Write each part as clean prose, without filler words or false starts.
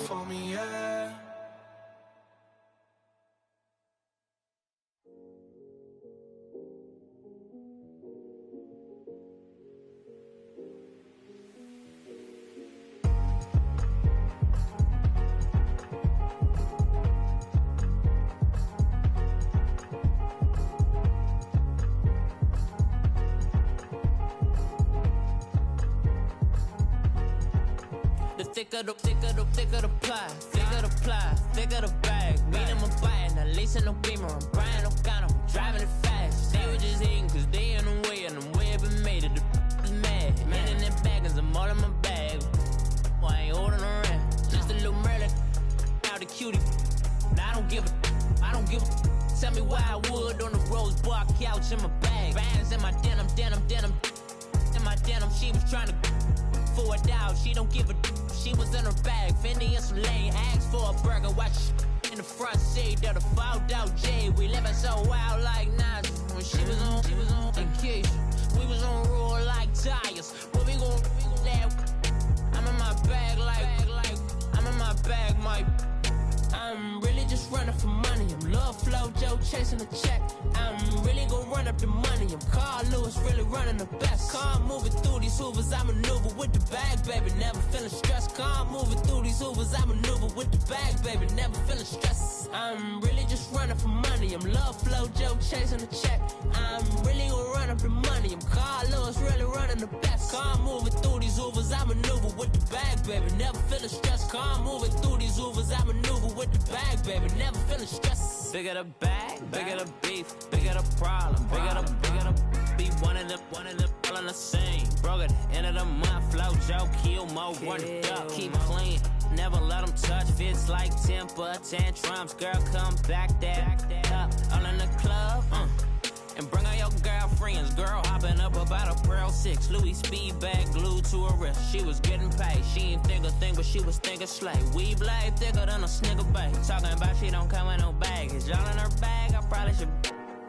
for me, yeah. Thicker the pie, thicker the ply, thicker the bag. Meet them a buying, at least in no beamer. I'm buying no counter, I'm driving it fast. They were just hating cause they in the way, and the way I've been made it, the is mad. Man in that bag, cause I'm all in my bag. Well, I ain't holding around, just a little Merlin, out the cutie. Now I don't give a. Tell me why I would on the rose bar couch in my bag. Bands in my denim. In my denim, she was trying to for it out, she don't give a. She was in her bag, Fendi and some lane. Asked for a burger, watch in the front seat of the fouled out J. We living so wild like Nas. When she was on vacation, we was on roll like tires. What we gon' that? I'm in my bag like I'm in my bag, Mike. I'm really just running for money. I'm Love Flow Joe chasing a check. I'm really gon' run up the money. I'm Carl Lewis, really running the best. Car moving through these hoovers, I maneuver with the bag, baby. Never feeling stressed. Car moving through these hoovers, I maneuver with the bag, baby. Never feeling stressed. I'm really just running for money. I'm Love Flow Joe chasing a check. I'm really gon' run up the money. I'm Carl Lewis, really running the best. Car moving through these hoovers, I maneuver with the bag, baby. Never feeling stressed. Car moving through these hoovers, I maneuver with the bag, baby. Never feeling stressed. Bigger the bag, bigger the beef, bigger the problem, bigger the be one of them, all in the same. Broke at the end of the month, Flow Joe, kill more, run it up, keep clean. Never let them touch, fits like temper tantrums. Girl, come back that up, all in the club, and bring on your girlfriends. Girl hopping up about a Pearl 6 Louis speed bag glued to her wrist. She was getting paid, she ain't think a thing, but she was thinking slay. We blade thicker than a Snicker bag. Talking about she don't come with no baggage. Y'all in her bag, I probably should.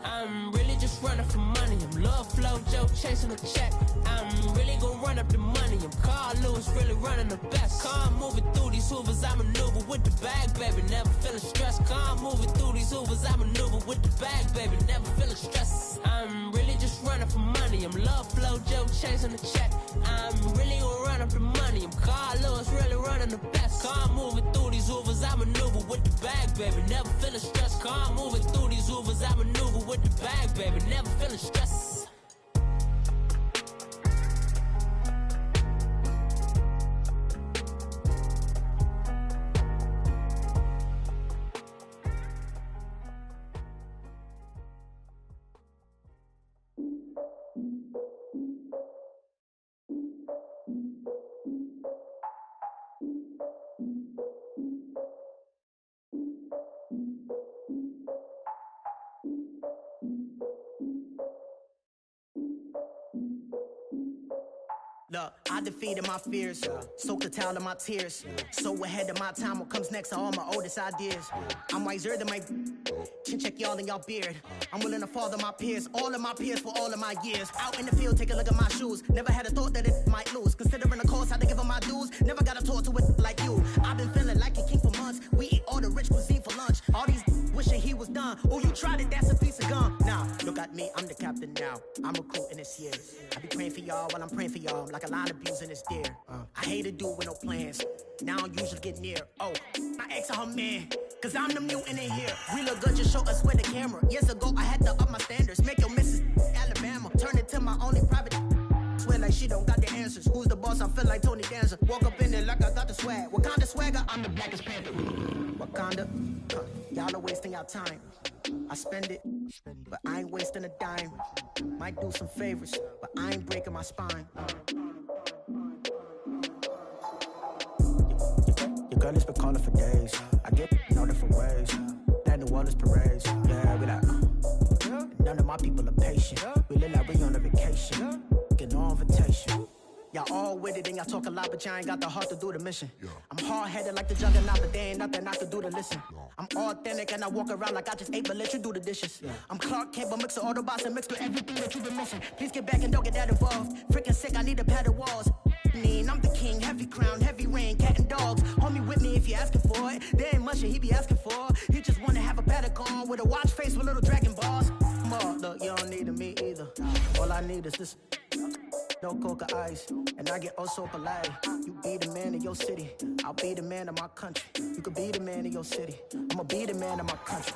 I'm really just running for money. I'm Love Flow Joe chasing a check. I'm really gon' run up the money. I'm Carl Lewis, really running the best. Car moving through these hoovers, I maneuver with the bag, baby. Never feeling stressed. Car moving through these hoovers, I maneuver with the bag, baby. Never feeling stressed. I'm really just running for money. I'm Love Flow Joe chasing a check. I'm really gon' run up the money. I'm Carl Lewis, really running the best. Car moving through these hoovers, I maneuver with the bag, baby. Never feeling stressed. Car moving through these hoovers, I maneuver with the bag, baby. Never feeling stressed. Look, I defeated my fears, soaked the towel of my tears. So ahead of my time, what comes next are all my oldest ideas. I'm wiser than my chin check y'all in y'all beard. I'm willing to father my peers, all of my peers for all of my years. Out in the field, take a look at my shoes. Never had a thought that it might lose. Considering the cost, I had to give them my dues. Never got a talk to it like you. I've been feeling like a king for months. We eat all the rich cuisine for lunch. All these wishing he was done. Oh, you tried it, that's a piece of gum. Now, look at me, I'm the captain now. I'm recruiting this year. I be praying for y'all while I'm praying for y'all. Like a line of abusing this deer. I hate to do with no plans. Now I usually get near. Oh, my ex are her man. Cause I'm the mutant in here. We look good, just show us where the camera. Years ago, I had to up my standards. Make your missus Alabama. Turn it to my only private. Swear like she don't got the answers. Who's the boss? I feel like Tony Danza. Walk up in there like I got the swag. What kind of swagger? I'm the blackest panther. Wakanda. Y'all are wasting our time. I spend it, but I ain't wasting a dime. Might do some favors, but I ain't breaking my spine. Your girl has been calling for days. I get in all different ways. That New Orleans parades. Yeah, we like, none of my people are patient. We live like we on a vacation. Get no invitation. Y'all all with it and y'all talk a lot, but y'all ain't got the heart to do the mission. I'm hard-headed like the juggernaut, but there ain't nothing I can do to listen. I'm authentic and I walk around like I just ate, but let you do the dishes. I'm Clark Kent, but mix of Autobots and mixed with everything that you've been missing. Please get back and don't get that involved. Freaking sick, I need a pad of walls. I'm the king, heavy crown, heavy rain, cat and dogs. Homie with me if you ask attention he be asking for. He just wanna have a paddock on with a watch face with little dragon balls. Look, you don't need me either. All I need is this. No coca ice, and I get oh so polite. You be the man of your city, I'll be the man of my country. You could be the man of your city, I'ma be the man of my country.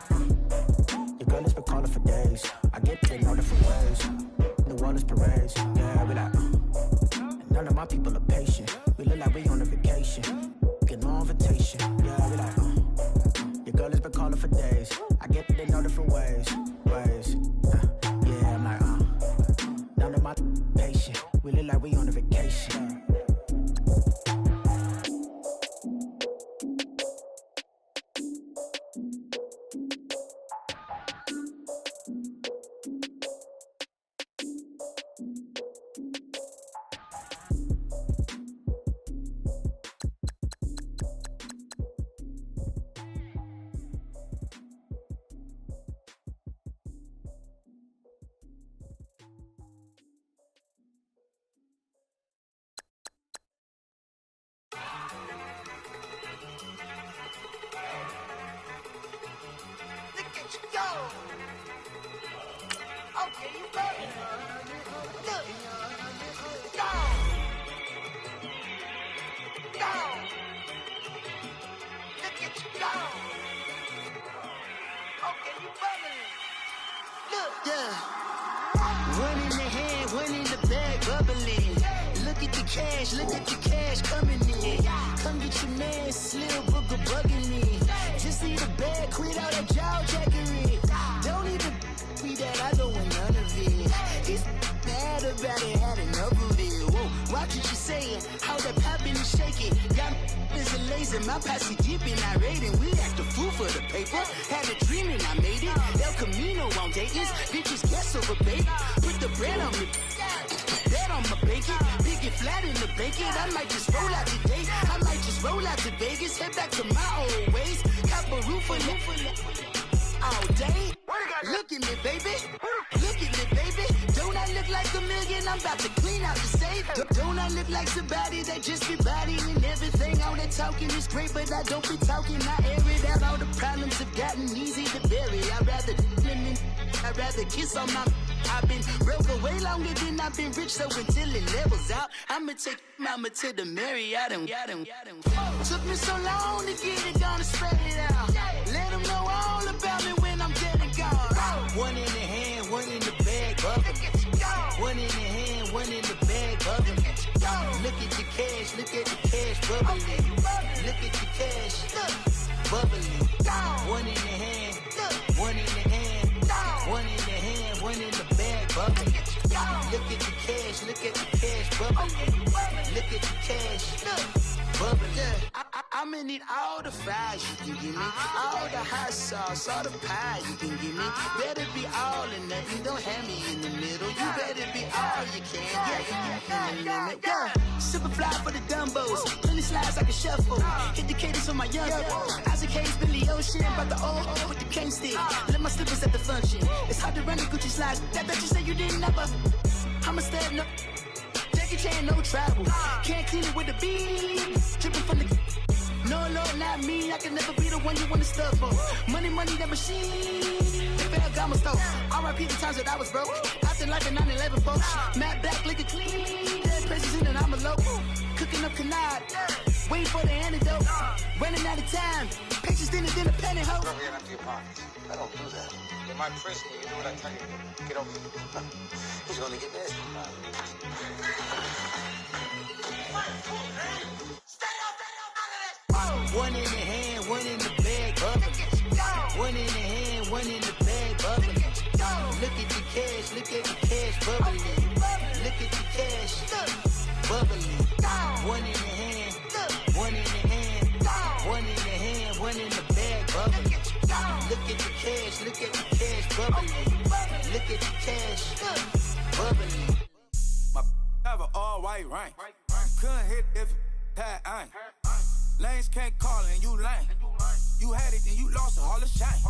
Your girl has been calling for days, I get to know different ways. New Orleans parades, yeah, we like and none of my people are patient. We look like we on a vacation, get no invitation, yeah, we like your girl has been calling for days, I get to know different ways. Yeah, I'm like none of my patient. We look like we on a vacation. Look at the cash coming in. Come get your man, Slim Booker bugging me. Just need a bag, quit all that jaw jackery. Don't even be that, I don't want none of it. He's mad about it, had enough of it. Whoa, watch what you saying, how that poppin' and shaking. Got is a laser, my posse deep and I raiding. We act a fool for the paper. Had a dream and I made it. El Camino on Dayton's, bitches guess over baby. Put the bread on me. Bet on my bacon, big and flat in the bacon. I might just roll out today. I might just roll out to Vegas, head back to my old ways. Cop a roof for all day. Look at me, baby. Look at me, baby. Don't I look like a million? I'm about to clean out the safe. Don't I look like somebody that just be bodying everything? All that talking is great, but I don't be talking. I air it out. All the problems have gotten easy to bury. I'd rather kiss on my. I've been broke for way longer than I've been rich, so until it levels out, I'ma take mama to the Marriott and took me so long to get it, gonna spread it out. Let them know all about me when I'm dead and gone. One in the hand, one in the bag, bubbling. One in the hand, one in the bag, bubbling. Look at the cash, look at the cash, bubbling. Look at the cash, bubbling. One in the hand, one in the hand, one in the hand, one in the bag, bubbling. Look at the cash, look at the cash, bubbling. Look at the cash, bubbling. I'ma need all the fries you can give me, all the hot sauce, all the pie you can give me. Better be all or nothing, don't have me in the middle. You better be all you can, yeah. Super fly for the Dumbos, plenty slides like a shuffle. Hit the cadence on my young Isaac Hayes, Billy Ocean, about the old with the cane stick. Let my slippers at the function. It's hard to run the Gucci slides. That you say you didn't never. I'ma step no. Jackie Chan, no travel. Can't clean it with the beat. Dripping from the. No, not me. I can never be the one you wanna stuff for. Money, that machine. Ferragamo store. R.I.P. the times that I was broke. After life in 9/11, folks. Matte black, liquor clean. Dead presses in and I'm a local. Cooking up canard. Waiting for the antidote. Running out of time. Patience thinner than a penny hoe. Over here and empty your pockets. I don't do that. In my prison, you do what I tell you to. Get over here. He's gonna get nasty. One in the hand, one in the bag, bubbling. One in the hand, one in the bag, bubbling. Look at the cash, look at the cash, bubbling. Look at the cash, bubbling. One in the hand, one in the hand, one in the hand, one in the bag, bubbling. Look at the cash, look at the cash, bubbling. Look at the cash, bubbling. My have an all-white rank. Couldn't hit if it had ain't. Lanes can't call and you lame. You had it and you lost it, all the shame.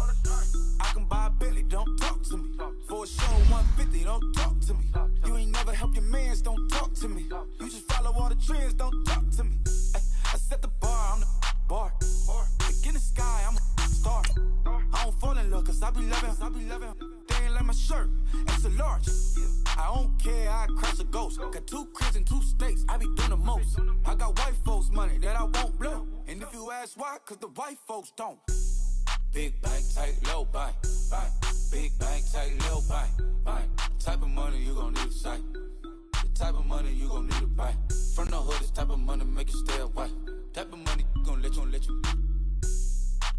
I can buy a Billy, don't talk to me. For a show 150, don't talk to me. You ain't never help your mans, don't talk to me. You just follow all the trends, don't talk to me. I set the bar, I'm the bar. Look in the sky, I'm shirt, extra large. I don't care, I crush a ghost. Got 2 cribs and 2 states, I be doing the most. I got white folks money that I won't blow. And if you ask why, cause the white folks don't. Big bank, tight, low bank, bank. Big bank, tight, low bank, bank. Type of money you gon' need to sight. The type of money you gon' need to buy. From the hood, this type of money make you stay away. Type of money gon' let you.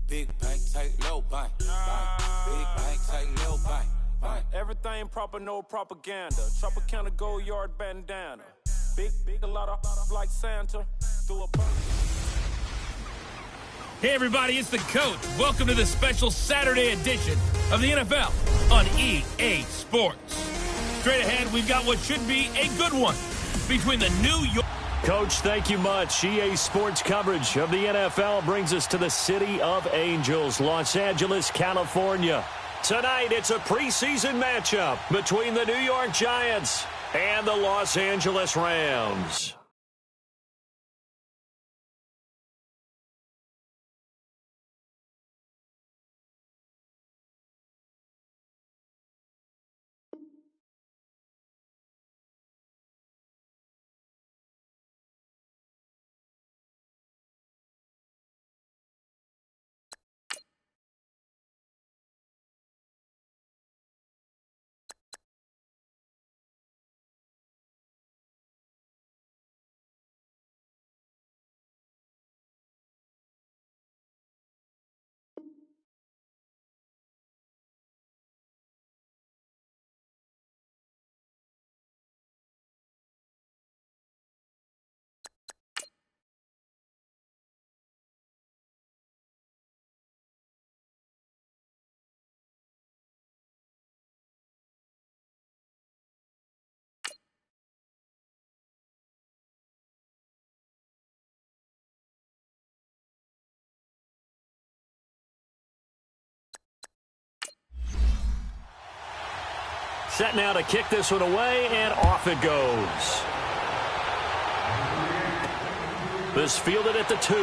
Big bank, tight, low bank, bank. Big bank, tight, low bank, bank. Everything proper, no propaganda. Tropicana gold yard bandana. Big, a lot of like Santa. Through a bunch. Hey everybody, it's the Coach. Welcome to the special Saturday edition of the NFL on EA Sports. Straight ahead, we've got what should be a good one between the New York... Coach, thank you much. EA Sports coverage of the NFL brings us to the City of Angels, Los Angeles, California. Tonight, it's a preseason matchup between the New York Giants and the Los Angeles Rams. Set now to kick this one away, and off it goes. This fielded at the 2.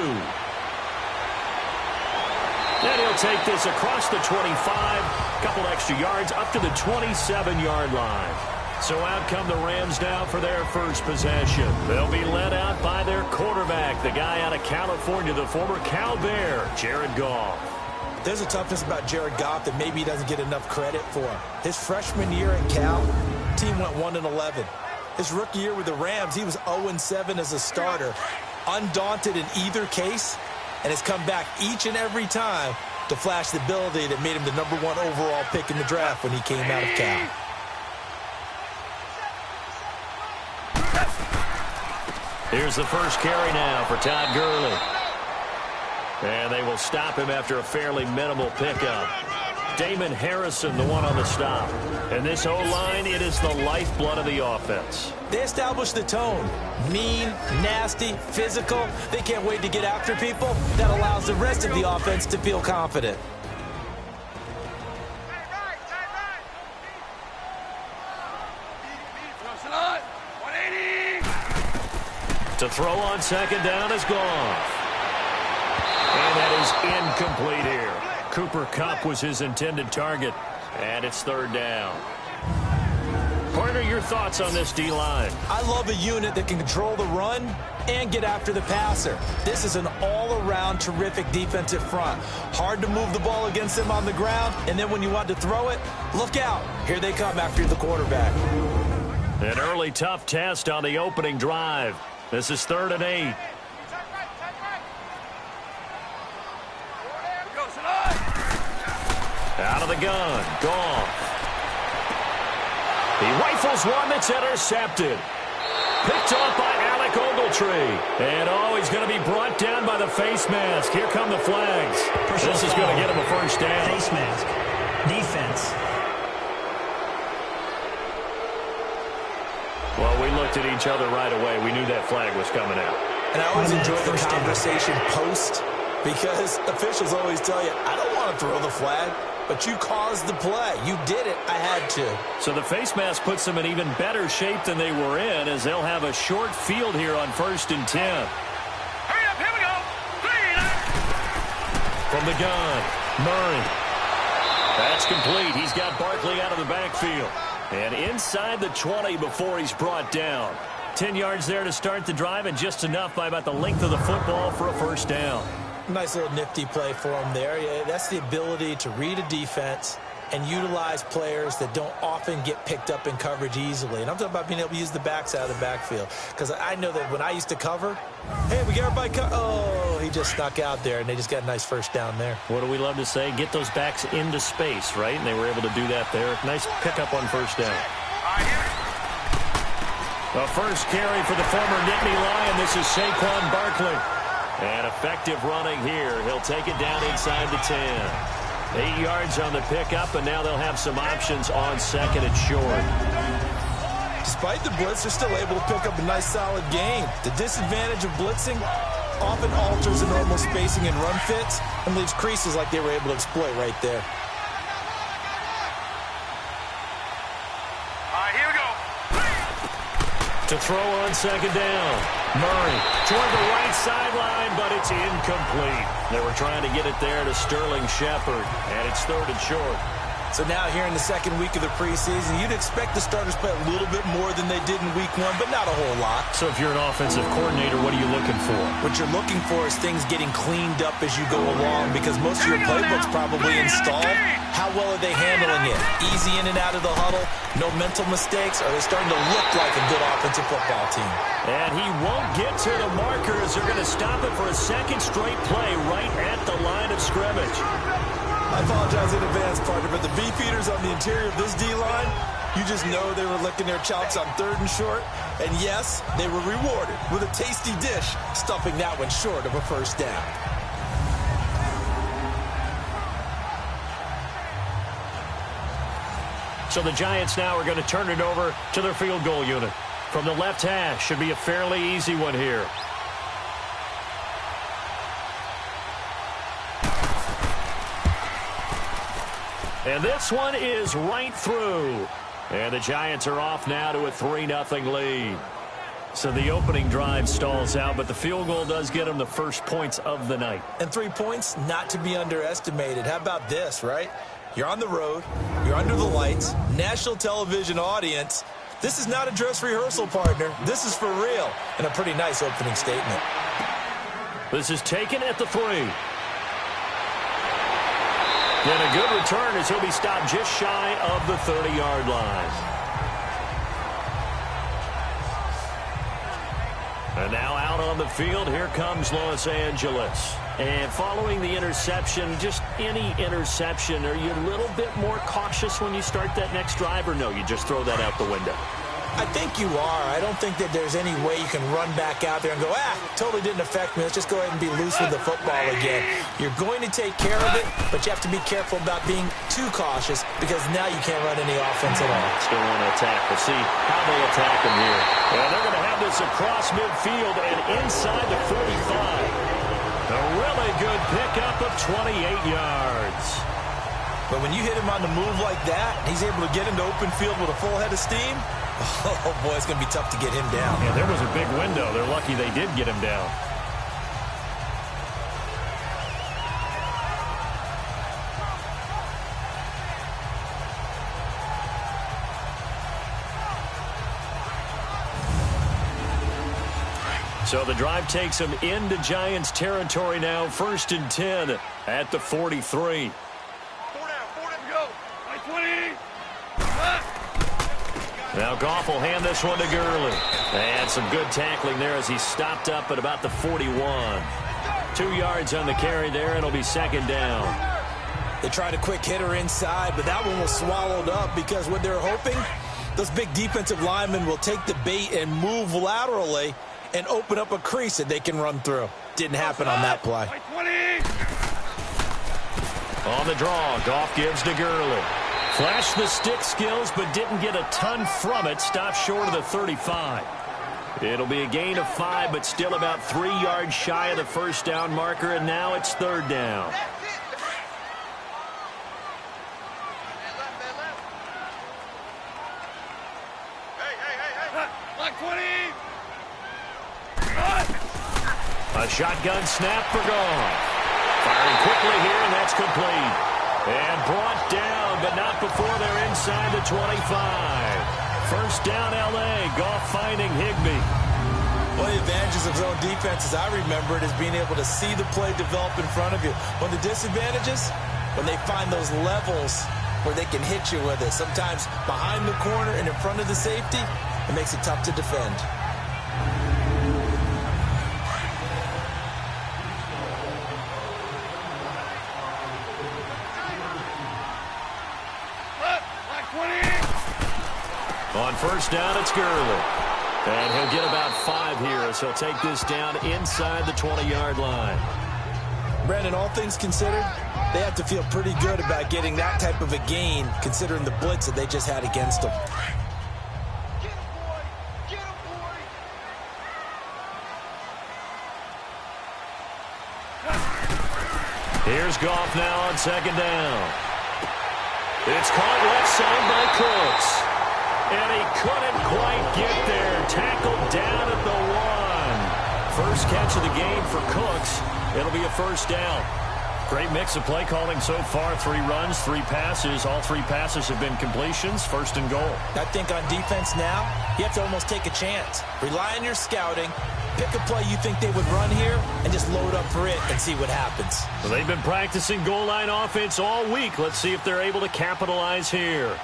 And he'll take this across the 25. Couple extra yards up to the 27-yard line. So out come the Rams now for their first possession. They'll be led out by their quarterback, the guy out of California, the former Cal Bear, Jared Goff. There's a toughness about Jared Goff that maybe he doesn't get enough credit for. His freshman year at Cal, team went 1-11. His rookie year with the Rams, he was 0-7 as a starter. Undaunted in either case, and has come back each and every time to flash the ability that made him the #1 overall pick in the draft when he came out of Cal. Here's the first carry now for Todd Gurley. And they will stop him after a fairly minimal pickup. Damon Harrison, the one on the stop. And this O-line, it is the lifeblood of the offense. They established the tone. Mean, nasty, physical. They can't wait to get after people. That allows the rest of the offense to feel confident. To throw on second down is gone. And that is incomplete here. Cooper Kupp was his intended target. And it's third down. Partner, your thoughts on this D-line? I love a unit that can control the run and get after the passer. This is an all-around terrific defensive front. Hard to move the ball against them on the ground, and then when you want to throw it, look out. Here they come after the quarterback. An early tough test on the opening drive. This is 3rd and 8. Out of the gun, Goff. He rifles one that's intercepted. Picked off by Alec Ogletree. And, he's going to be brought down by the face mask. Here come the flags. This is going to get him a first down. Face mask. Defense. Well, we looked at each other right away. We knew that flag was coming out. And I always enjoy the conversation post, because officials always tell you, I don't want to throw the flag. But you caused the play. You did it. I had to. So the face mask puts them in even better shape than they were in, as they'll have a short field here on 1st and 10. Hurry up, here we go. From the gun, Murray. That's complete. He's got Barkley out of the backfield. And inside the 20 before he's brought down. 10 yards there to start the drive, and just enough by about the length of the football for a first down. Nice little nifty play for him there. Yeah, that's the ability to read a defense and utilize players that don't often get picked up in coverage easily. And I'm talking about being able to use the backs out of the backfield. Because I know that when I used to cover, hey, we got everybody oh, he just snuck out there, and they just got a nice first down there. What do we love to say? Get those backs into space, right? And they were able to do that there. Nice pickup on first down. The first carry for the former Nittany Lion. This is Saquon Barkley. And effective running here. He'll take it down inside the 10. 8 yards on the pickup, and now they'll have some options on second and short. Despite the blitz, they're still able to pick up a nice solid gain. The disadvantage of blitzing often alters the normal spacing and run fits and leaves creases like they were able to exploit right there. All right, here we go. To throw on second down. Murray toward the right sideline, but it's incomplete. They were trying to get it there to Sterling Shepard, and it's third and short. So now here in the second week of the preseason, you'd expect the starters to play a little bit more than they did in week one, but not a whole lot. So if you're an offensive coordinator, what are you looking for? What you're looking for is things getting cleaned up as you go along, because most of your playbook's probably installed. How well are they handling it? Easy in and out of the huddle, no mental mistakes, or are they starting to look like a good offensive football team? And he won't get to the marker as they're going to stop it for a second straight play right at the line of scrimmage. I apologize in advance, partner, but the beefeaters on the interior of this D-line, you just know they were licking their chops on third and short. And yes, they were rewarded with a tasty dish, stuffing that one short of a first down. So the Giants now are going to turn it over to their field goal unit. From the left hash, should be a fairly easy one here. And this one is right through. And the Giants are off now to a 3-0 lead. So the opening drive stalls out, but the field goal does get them the first points of the night. And 3 points, not to be underestimated. How about this, right? You're on the road. You're under the lights. National television audience. This is not a dress rehearsal, partner. This is for real. And a pretty nice opening statement. This is taken at the 3. Then a good return as he'll be stopped just shy of the 30-yard line. And now out on the field, here comes Los Angeles. And following the interception, just any interception, are you a little bit more cautious when you start that next drive, or no, you just throw that out the window? I think you are. I don't think that there's any way you can run back out there and go, totally didn't affect me. Let's just go ahead and be loose with the football again. You're going to take care of it, but you have to be careful about being too cautious because now you can't run any offense at all. Still want to attack. We'll see how they attack them here. And they're going to have this across midfield and inside the 45. A really good pickup of 28 yards. But when you hit him on the move like that, he's able to get into open field with a full head of steam. Oh, boy, it's going to be tough to get him down. Yeah, there was a big window. They're lucky they did get him down. So the drive takes him into Giants territory now. 1st and 10 at the 43. 4 down, go. 20. Now Goff will hand this one to Gurley. And some good tackling there as he stopped up at about the 41. 2 yards on the carry there, and it'll be second down. They tried a quick hitter inside, but that one was swallowed up because what they're hoping, those big defensive linemen will take the bait and move laterally and open up a crease that they can run through. Didn't happen on that play. On the draw, Goff gives to Gurley. Flashed the stick skills, but didn't get a ton from it. Stopped short of the 35. It'll be a gain of 5, but still about 3 yards shy of the first down marker, and now it's third down. A shotgun snap for Goff. Firing quickly here, and that's complete. And brought down, but not before they're inside the 25. First down, L.A. Goff finding Higbee. One of the advantages of zone defense, as I remember it, is being able to see the play develop in front of you. One of the disadvantages, when they find those levels where they can hit you with it. Sometimes behind the corner and in front of the safety, it makes it tough to defend. On first down, it's Gurley. And he'll get about 5 here as he'll take this down inside the 20-yard line. Brandon, all things considered, they have to feel pretty good about getting that type of a gain, considering the blitz that they just had against them. Here's Goff now on second down. It's caught left side by Cooks. And he couldn't quite get there. Tackled down at the 1. First catch of the game for Cooks. It'll be a first down. Great mix of play calling so far. 3 runs, 3 passes. All 3 passes have been completions. First and goal. I think on defense now, you have to almost take a chance. Rely on your scouting. Pick a play you think they would run here and just load up for it and see what happens. Well, they've been practicing goal line offense all week. Let's see if they're able to capitalize here.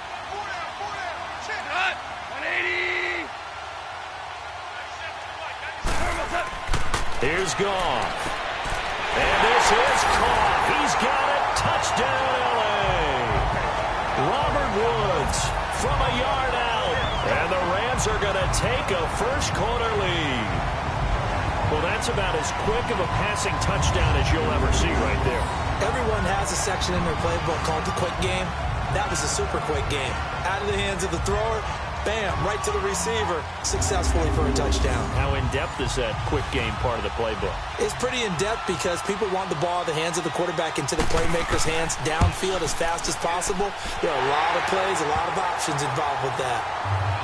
Here's Goff. And this is caught. He's got it. Touchdown, L.A. Robert Woods from a yard out. And the Rams are going to take a first-quarter lead. Well, that's about as quick of a passing touchdown as you'll ever see right there. Everyone has a section in their playbook called the quick game. That was a super quick game. Out of the hands of the thrower, bam, right to the receiver, successfully for a touchdown. How in-depth is that quick game part of the playbook? It's pretty in-depth because people want the ball out of the hands of the quarterback into the playmaker's hands downfield as fast as possible. There are a lot of plays, a lot of options involved with that.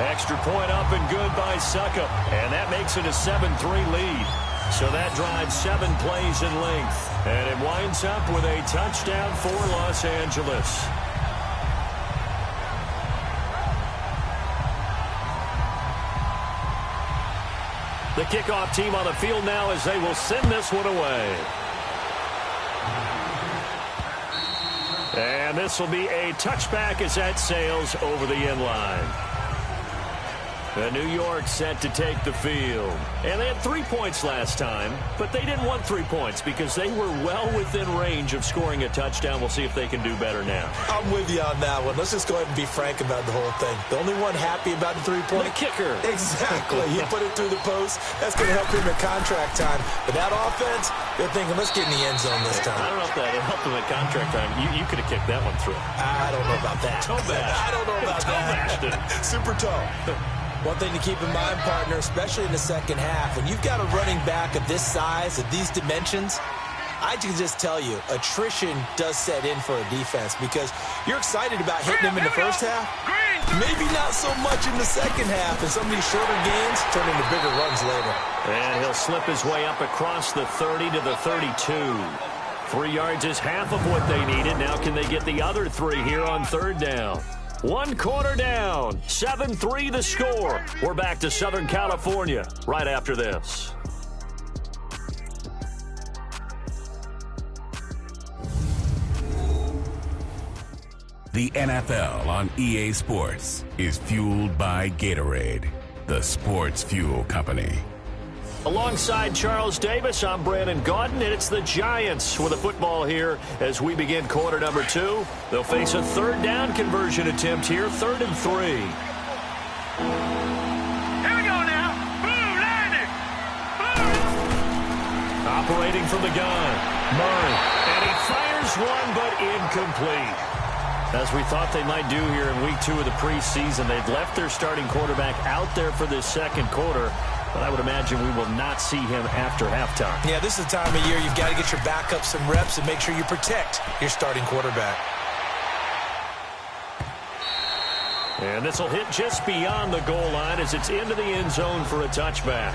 Extra point up and good by Suckup. And that makes it a 7-3 lead. So that drives 7 plays in length. And it winds up with a touchdown for Los Angeles. The kickoff team on the field now as they will send this one away. And this will be a touchback as that sails over the end line. New York set to take the field. And they had 3 points last time, but they didn't want 3 points because they were well within range of scoring a touchdown. We'll see if they can do better now. I'm with you on that one. Let's just go ahead and be frank about the whole thing. The only one happy about the 3-point. The kicker. Exactly. He put it through the post. That's going to help him at contract time. But that offense, they're thinking, let's get in the end zone this time. I don't know if that helped him at contract time. You could have kicked that one through. I don't know about that. Toe bash. I don't know about that. Super toe. One thing to keep in mind, partner, especially in the second half, when you've got a running back of this size, of these dimensions, I can just tell you, attrition does set in for a defense because you're excited about hitting him in the first half. Maybe not so much in the second half, and some of these shorter gains turn into bigger runs later. And he'll slip his way up across the 30 to the 32. 3 yards is half of what they needed. Now can they get the other 3 here on third down? 1 quarter down, 7-3 the score. We're back to Southern California right after this. The NFL on EA Sports is fueled by Gatorade, the sports fuel company. Alongside Charles Davis, I'm Brandon Gaudin, and it's the Giants with a football here as we begin quarter number 2. They'll face a third down conversion attempt here, 3rd and 3. Here we go now. Boom, landing. Boom. Operating from the gun, Murray, and he fires one, but incomplete. As we thought they might do here in week 2 of the preseason, they've left their starting quarterback out there for this second quarter. But I would imagine we will not see him after halftime. Yeah, this is the time of year you've got to get your backup some reps and make sure you protect your starting quarterback. And this will hit just beyond the goal line as it's into the end zone for a touchback.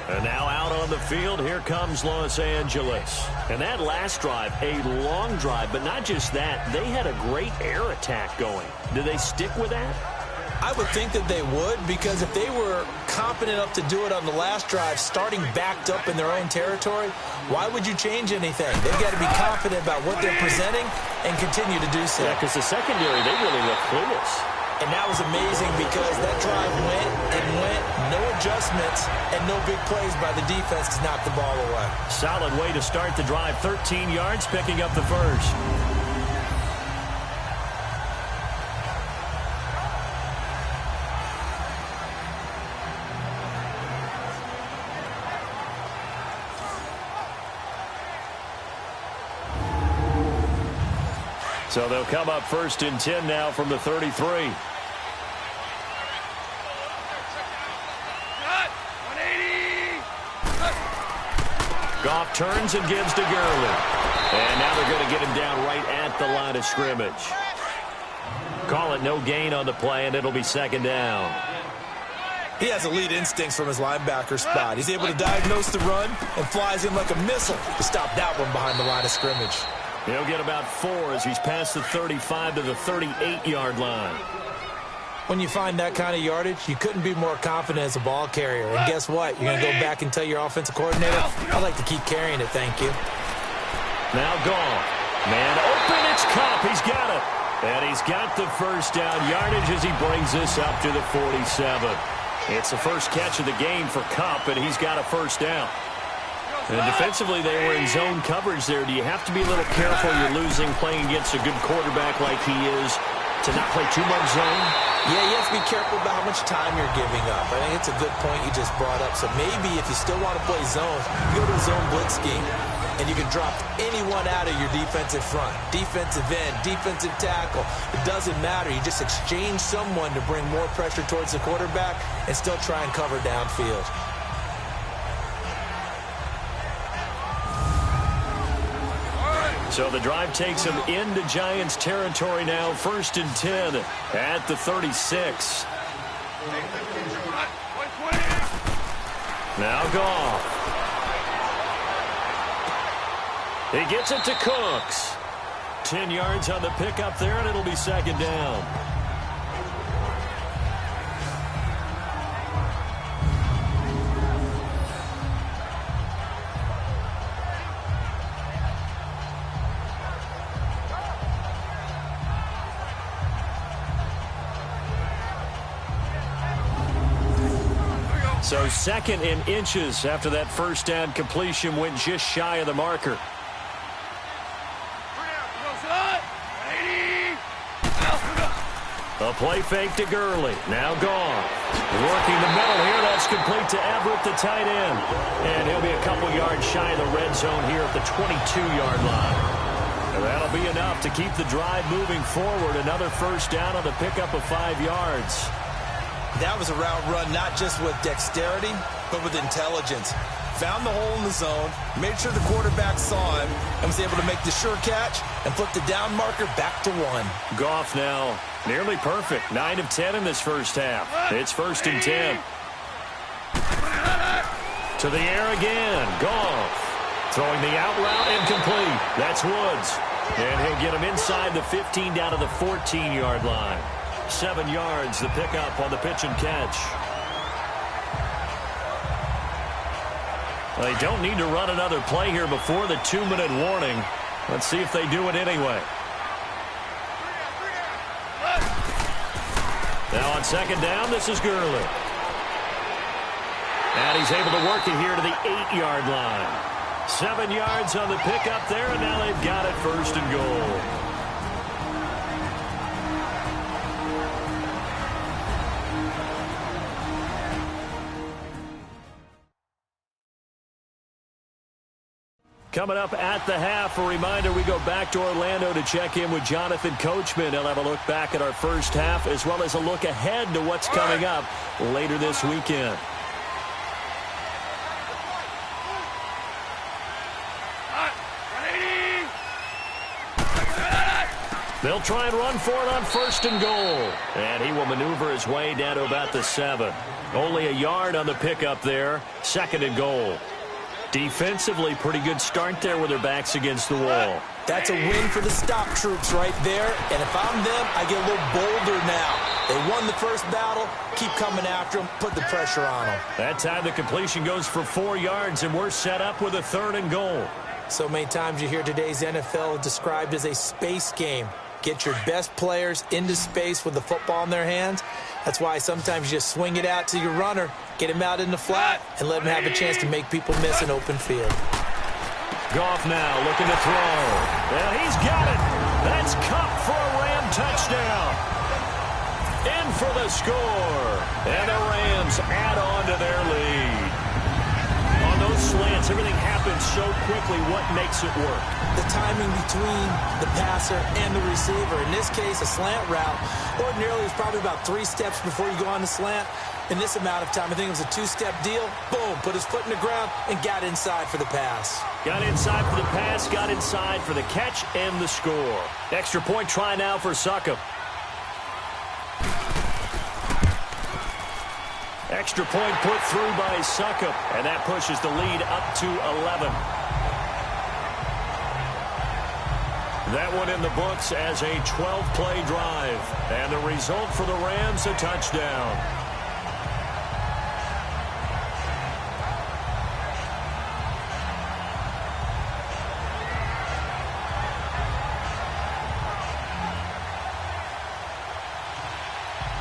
And now out on the field, here comes Los Angeles. And that last drive, a long drive, but not just that. They had a great air attack going. Do they stick with that? I would think that they would, because if they were confident enough to do it on the last drive, starting backed up in their own territory, why would you change anything? They've got to be confident about what they're presenting and continue to do so. Yeah, because the secondary, they really look clueless. And that was amazing because that drive went and went, no adjustments, and no big plays by the defense to knock the ball away. Solid way to start the drive. 13 yards, picking up the first. So they'll come up 1st and 10 now from the 33. Goff turns and gives to Gurley. And now they're going to get him down right at the line of scrimmage. Call it no gain on the play, and it'll be 2nd down. He has elite instincts from his linebacker spot. He's able to diagnose the run and flies in like a missile to stop that one behind the line of scrimmage. He'll get about 4 as he's past the 35 to the 38-yard line. When you find that kind of yardage, you couldn't be more confident as a ball carrier. And guess what? You're going to go back and tell your offensive coordinator, I'd like to keep carrying it, thank you. Now gone. Man open, it's Kupp. He's got it. And he's got the first down yardage as he brings this up to the 47. It's the first catch of the game for Kupp, and he's got a first down. And defensively, they were in zone coverage there. Do you have to be a little careful? You're losing playing against a good quarterback like he is to not play too much zone? Yeah, you have to be careful about how much time you're giving up. I think it's a good point you just brought up. So maybe if you still want to play zone, you go to a zone blitz scheme, and you can drop anyone out of your defensive front. Defensive end, defensive tackle. It doesn't matter. You just exchange someone to bring more pressure towards the quarterback and still try and cover downfield. So the drive takes him into Giants territory now. 1st and 10 at the 36. Now Goff. He gets it to Cooks. 10 yards on the pickup there, and it'll be 2nd down. So 2nd and inches after that first down completion went just shy of the marker. A play fake to Gurley. Now gone. Working the middle here. That's complete to Everett, the tight end. And he'll be a couple yards shy of the red zone here at the 22-yard line. And that'll be enough to keep the drive moving forward. Another first down on the pickup of 5 yards. That was a route run not just with dexterity, but with intelligence. Found the hole in the zone, made sure the quarterback saw him, and was able to make the sure catch and flip the down marker back to 1. Goff now nearly perfect. 9 of 10 in this first half. It's 1st and 10. To the air again. Goff throwing the out route incomplete. That's Woods. And he'll get him inside the 15 down to the 14-yard line. 7 yards, the pickup on the pitch and catch. They don't need to run another play here before the 2-minute warning. Let's see if they do it anyway. Now on 2nd down, this is Gurley. And he's able to work it here to the 8-yard line. 7 yards on the pickup there, and now they've got it 1st and goal. Coming up at the half, a reminder, we go back to Orlando to check in with Jonathan Coachman. He'll have a look back at our first half as well as a look ahead to what's coming up later this weekend. They'll try and run for it on 1st and goal. And he will maneuver his way down to about the 7. Only a yard on the pickup there. 2nd and goal. Defensively, pretty good start there with their backs against the wall. That's a win for the stop troops right there. And if I'm them, I get a little bolder now. They won the first battle. Keep coming after them. Put the pressure on them. That time the completion goes for 4 yards, and we're set up with a 3rd and goal. So many times you hear today's NFL described as a space game. Get your best players into space with the football in their hands. That's why sometimes you just swing it out to your runner, get him out in the flat, and let him have a chance to make people miss an open field. Goff now looking to throw. And he's got it. That's Kupp for a Ram touchdown. In for the score. And the Rams add on to their lead. On those slants, everything happens so quickly. What makes it work? The timing between the passer and the receiver. In this case, a slant route. Ordinarily, it's probably about 3 steps before you go on the slant. In this amount of time, I think it was a 2-step deal. Boom, put his foot in the ground and got inside for the pass. Got inside for the pass, got inside for the catch and the score. Extra point try now for Succop. Extra point put through by Succop, and that pushes the lead up to 11. That one in the books as a 12-play drive. And the result for the Rams, a touchdown.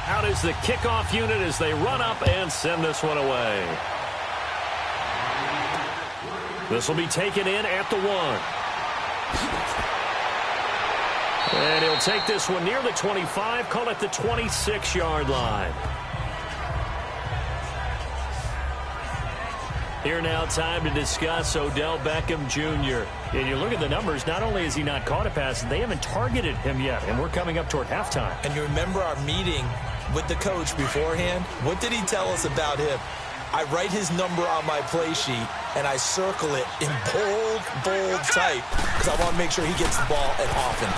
Out is the kickoff unit as they run up and send this one away. This will be taken in at the 1. And he'll take this one near the 25, call it the 26-yard line. Here now, time to discuss Odell Beckham Jr. And you look at the numbers, not only has he not caught a pass, they haven't targeted him yet, and we're coming up toward halftime. And you remember our meeting with the coach beforehand? What did he tell us about him? I write his number on my play sheet, and I circle it in bold type, because I want to make sure he gets the ball and often.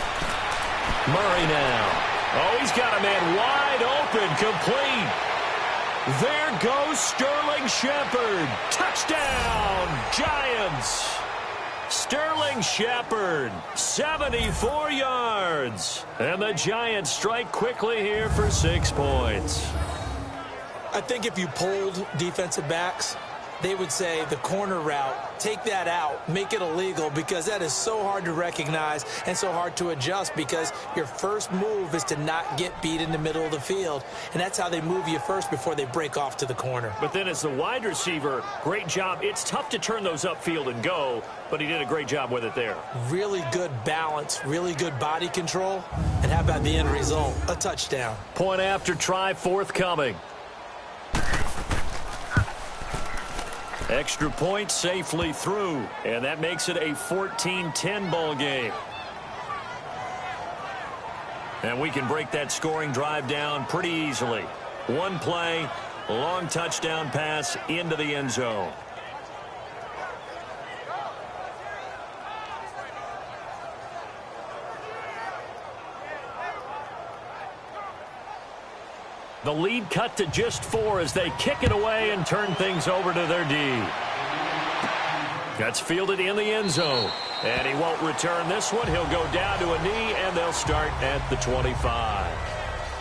Murray now. Oh, he's got a man wide open, complete. There goes Sterling Shepard. Touchdown, Giants. Sterling Shepard, 74 yards. And the Giants strike quickly here for 6 points. I think if you polled defensive backs, they would say the corner route, take that out, make it illegal, because that is so hard to recognize and so hard to adjust, because your first move is to not get beat in the middle of the field, and that's how they move you first before they break off to the corner. But then as the wide receiver, great job. It's tough to turn those upfield and go, but he did a great job with it there. Really good balance, really good body control, and how about the end result? A touchdown. Point after try forthcoming. Extra point safely through, and that makes it a 14-10 ball game. And we can break that scoring drive down pretty easily. One play, long touchdown pass into the end zone. The lead cut to just 4 as they kick it away and turn things over to their D. That's fielded in the end zone. And he won't return this one. He'll go down to a knee, and they'll start at the 25.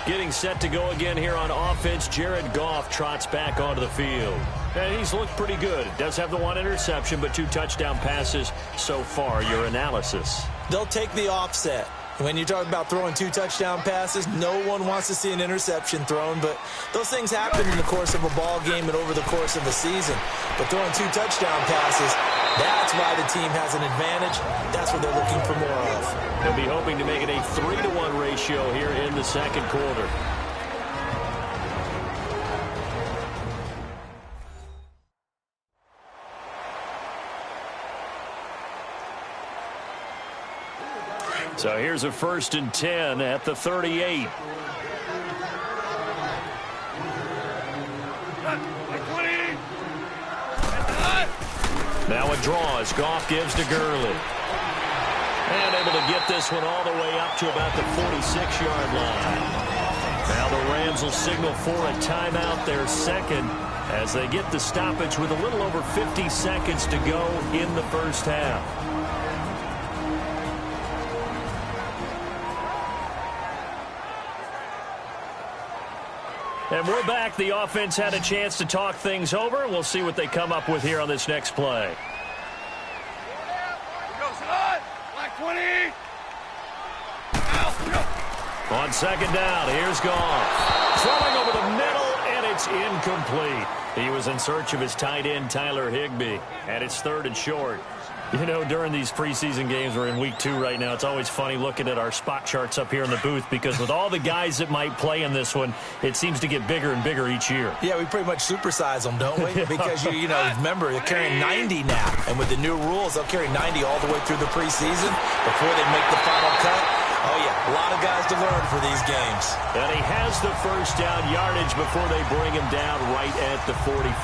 Getting set to go again here on offense, Jared Goff trots back onto the field. And he's looked pretty good. Does have the 1 interception, but 2 touchdown passes so far. Your analysis. They'll take the offset. When you talk about throwing 2 touchdown passes, no one wants to see an interception thrown, but those things happen in the course of a ball game and over the course of a season. But throwing 2 touchdown passes, that's why the team has an advantage. That's what they're looking for more of. They'll be hoping to make it a 3-to-1 ratio here in the second quarter. So here's a 1st and 10 at the 38. Now a draw as Goff gives to Gurley. And able to get this one all the way up to about the 46-yard line. Now the Rams will signal for a timeout, their second, as they get the stoppage with a little over 50 seconds to go in the first half. And we're back. The offense had a chance to talk things over. We'll see what they come up with here on this next play. On second down, here's Goff. Throwing over the middle, and it's incomplete. He was in search of his tight end, Tyler Higbee, and it's 3rd and short. You know, during these preseason games, we're in week 2 right now, it's always funny looking at our spot charts up here in the booth because with all the guys that might play in this one, it seems to get bigger and bigger each year. Yeah, we pretty much supersize them, don't we? Because, you know, remember, they're carrying 90 now. And with the new rules, they'll carry 90 all the way through the preseason before they make the final cut. Oh, yeah, a lot of guys to learn for these games. And he has the first down yardage before they bring him down right at the 45.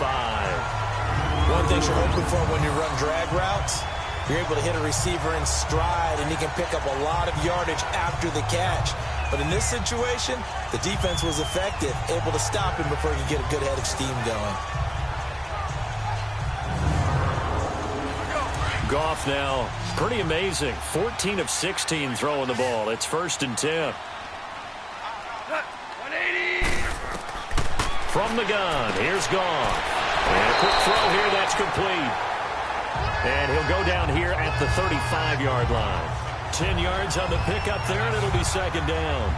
One thing you're hoping for when you run drag routes, you're able to hit a receiver in stride, and he can pick up a lot of yardage after the catch. But in this situation, the defense was effective, able to stop him before he could get a good head of steam going. Goff now, pretty amazing. 14 of 16 throwing the ball. It's 1st and 10. 180. From the gun, here's Goff. And a quick throw here, that's complete. And he'll go down here at the 35-yard line. 10 yards on the pickup there, and it'll be 2nd down.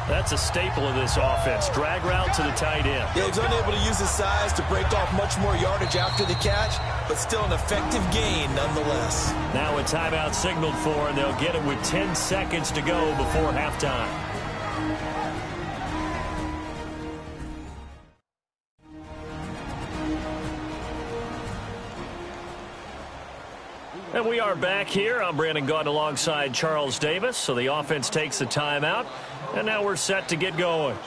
That's a staple of this offense. Drag route to the tight end. Yeah, he's unable to use his size to break off much more yardage after the catch, but still an effective gain nonetheless. Now a timeout signaled for, and they'll get it with 10 seconds to go before halftime. And we are back here. I'm Brandon Gaudin alongside Charles Davis. So the offense takes the timeout, and now we're set to get going.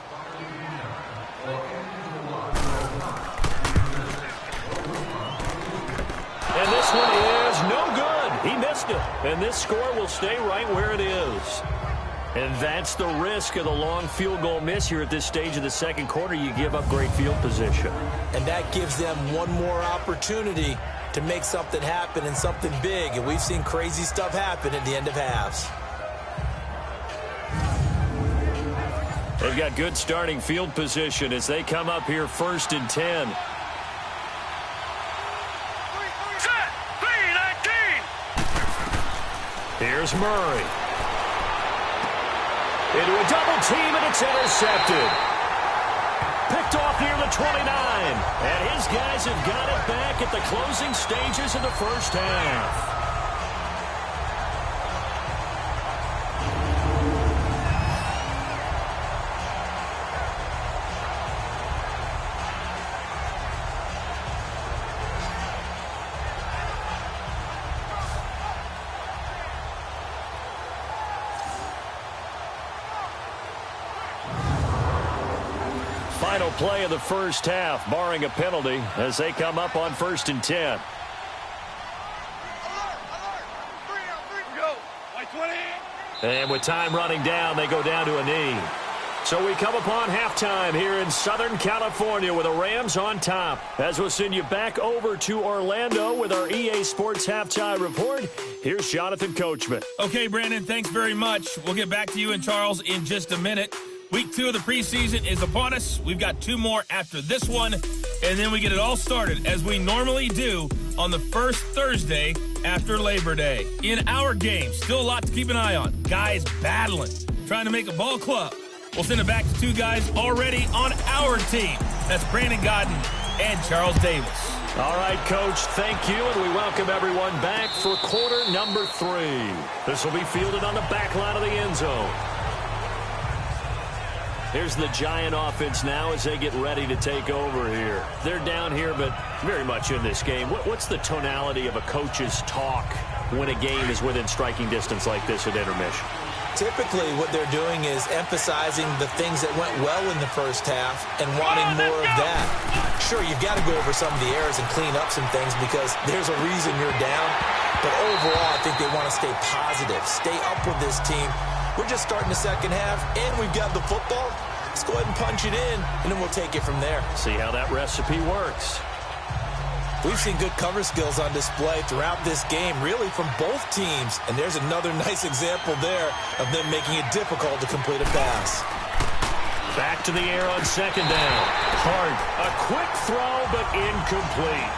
And this one is no good. He missed it. And this score will stay right where it is. And that's the risk of the long field goal miss here at this stage of the second quarter. You give up great field position. And that gives them one more opportunity to make something happen and something big. And we've seen crazy stuff happen at the end of halves. They've got good starting field position as they come up here 1st and 10. Set. 3-19. Here's Murray. Into a double team, and it's intercepted. Picked off near the 29. And his guys have got it back at the closing stages of the first half. Final play of the first half, barring a penalty, as they come up on 1st and 10. And with time running down, they go down to a knee. So we come upon halftime here in Southern California with the Rams on top. As we'll send you back over to Orlando with our EA Sports Halftime Report, here's Jonathan Coachman. Okay, Brandon, thanks very much. We'll get back to you and Charles in just a minute. Week 2 of the preseason is upon us. We've got 2 more after this one, and then we get it all started, as we normally do, on the first Thursday after Labor Day. In our game, still a lot to keep an eye on. Guys battling, trying to make a ball club. We'll send it back to 2 guys already on our team. That's Brandon Gaudin and Charles Davis. All right, Coach, thank you, and we welcome everyone back for quarter number 3. This will be fielded on the back line of the end zone. Here's the Giant offense now as they get ready to take over here. They're down here, but very much in this game. What's the tonality of a coach's talk when a game is within striking distance like this at intermission? Typically, what they're doing is emphasizing the things that went well in the first half and wanting more of that. Sure, you've got to go over some of the errors and clean up some things because there's a reason you're down. But overall, I think they want to stay positive, stay up with this team. We're just starting the second half, and we've got the football. Let's go ahead and punch it in, and then we'll take it from there. See how that recipe works. We've seen good cover skills on display throughout this game, really from both teams. And there's another nice example there of them making it difficult to complete a pass. Back to the air on second down. Hart, a quick throw, but incomplete.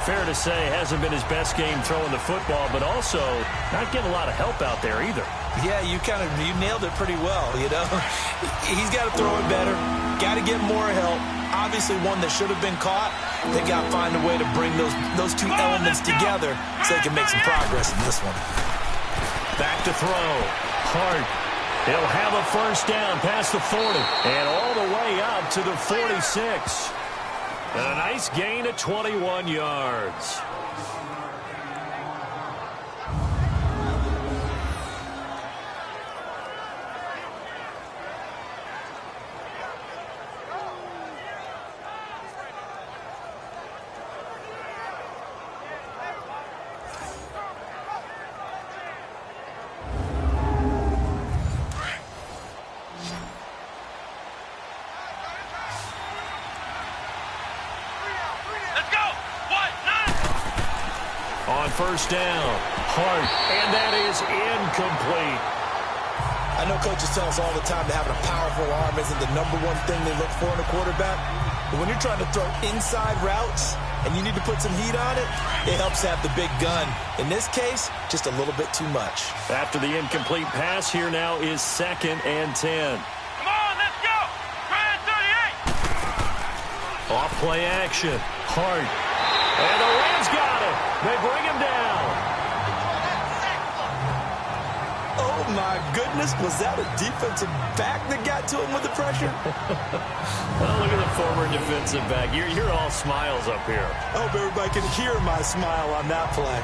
Fair to say, hasn't been his best game throwing the football, but also not getting a lot of help out there either. Yeah, you nailed it pretty well, you know. He's got to throw it better, got to get more help. Obviously one that should have been caught. They got to find a way to bring those two elements together so they can make some progress in this one. Back to throw. Hart. He'll have a first down past the 40 and all the way up to the 46. A nice gain of 21 yards. On first down, Hart, and that is incomplete. I know coaches tell us all the time that having a powerful arm isn't the #1 thing they look for in a quarterback. But when you're trying to throw inside routes and you need to put some heat on it, it helps have the big gun. In this case, just a little bit too much. After the incomplete pass, here now is 2nd and 10. Come on, let's go! Try and 38! Off play action, Hart. And the Rams got it. They bring him down. Oh, my goodness. Was that a defensive back that got to him with the pressure? Well, look at the former defensive back. You're all smiles up here. I hope everybody can hear my smile on that play.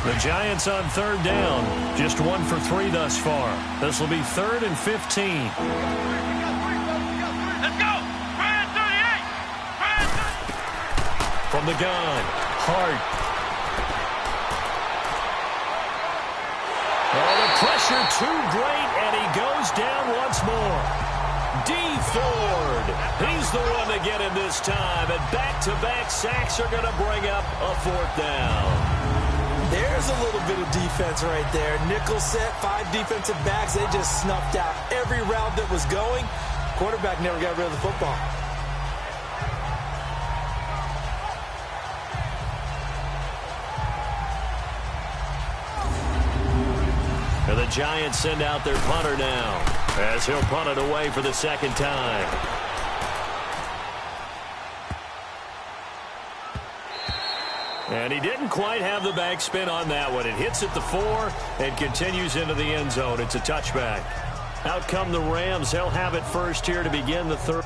The Giants on 3rd down. Just 1 for 3 thus far. This will be 3rd and 15. Let's go! Try and 38! From the gun, Hart. Oh, the pressure too great, and he goes down once more. D. Ford. He's the one to get him this time, and back-to-back sacks are going to bring up a 4th down. There's a little bit of defense right there. Nickel set, 5 defensive backs. They just snuffed out every route that was going. Quarterback never got rid of the football. And the Giants send out their punter now, as he'll punt it away for the 2nd time. And he didn't quite have the backspin on that one. It hits at the 4 and continues into the end zone. It's a touchback. Out come the Rams. They'll have it first here to begin the 3rd.